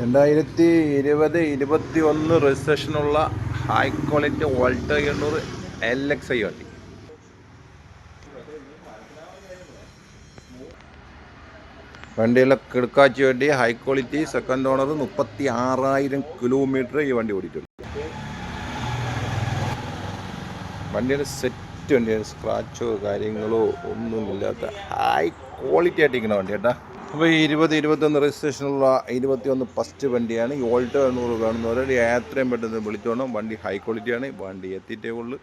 2020-21 രജിസ്ട്രേഷനുള്ള high quality Alto 800 LXi വണ്ടി. വണ്ടിയെല്ലാം കിടക്കാച്ചി വണ്ടി, high quality, second owner, 36,000 kilometre ഈ വണ്ടി ഓടിയിട്ടുണ്ട്. വണ്ടിയുടെ സെറ്റ് വണ്ടിയാണ്, സ്ക്രാച്ചോ കാര്യങ്ങളോ ഒന്നുമില്ലാത്ത ഹൈ ക്വാളിറ്റി ആയിട്ടിരിക്കുന്ന വണ്ടി കേട്ടാ. അപ്പോൾ ഈ 20-21 രജിസ്ട്രേഷനുള്ള 21 ഫസ്റ്റ് വണ്ടിയാണ്. ഈ ഓൾട്ടോ 800 കാണുന്നവരുടെ എത്രയും പെട്ടെന്ന് വിളിച്ചോണം. വണ്ടി ഹൈ ക്വാളിറ്റിയാണ്, വണ്ടി എത്തിയിട്ടേ ഉള്ളൂ.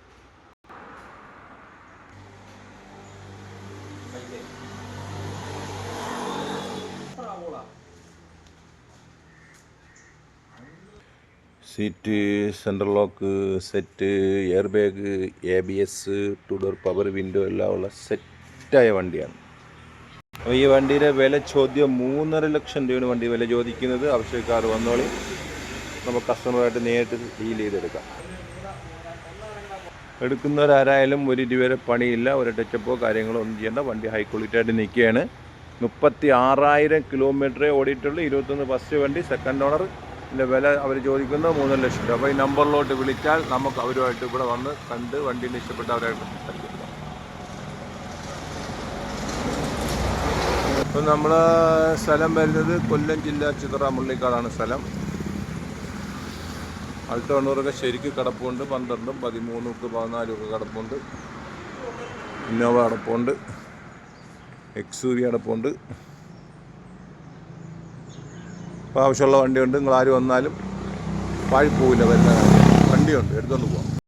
Seat, central lock set, air bag, ABS, 2 door power window എല്ലാം ഉള്ള സെറ്റായ വണ്ടിയാണ്. അപ്പോൾ ഈ വണ്ടിയുടെ വില ചോദ്യം 3.5 ലക്ഷം രൂപയാണ് വണ്ടി വില ചോദിക്കുന്നത്. ആവശ്യക്കാർ വന്നോളി, നമുക്ക് കസ്റ്റമറായിട്ട് നേരിട്ട് ഡീൽ ചെയ്തെടുക്കാം. എടുക്കുന്നവരാരായാലും ഒരു രൂപ പണിയില്ല, ഒരു ടച്ചപ്പോ കാര്യങ്ങളോ ഒന്നും ചെയ്യേണ്ട. വണ്ടി ഹൈ ക്വാളിറ്റി ആയിട്ട് നിൽക്കുകയാണ്. 36,000 കിലോമീറ്ററേ ഓടിയിട്ടുള്ളൂ. 21 ഫസ്റ്റ് വണ്ടി, സെക്കൻഡ് ഓണർ. ഇതിൻ്റെ വില അവർ ചോദിക്കുന്നത് 3.5 ലക്ഷം രൂപ. അപ്പോൾ ഈ നമ്പറിലോട്ട് വിളിച്ചാൽ നമുക്ക് അവരുമായിട്ട് ഇവിടെ വന്ന് കണ്ട് വണ്ടീനെ ഇഷ്ടപ്പെട്ട അവരായിട്ട് സംസാരിക്കാം. ഇപ്പം നമ്മൾ സ്ഥലം വരുന്നത് കൊല്ലം ജില്ല ചിത്ര മുള്ളിക്കാടാണ് സ്ഥലം. ആൾട്ടോ 800 ശരിക്ക് കിടപ്പുണ്ട്. 12, 13, 14 ഒക്കെ കിടപ്പുണ്ട്. ഇന്നോവ കിടപ്പുണ്ട്, XUV കിടപ്പുണ്ട്. അപ്പോൾ ആവശ്യമുള്ള വണ്ടിയുണ്ട്. നിങ്ങൾ ആര് വന്നാലും പാഴി പോവില്ല, വരുന്ന വണ്ടിയുണ്ട്, എടുത്തുകൊണ്ട് പോകാം.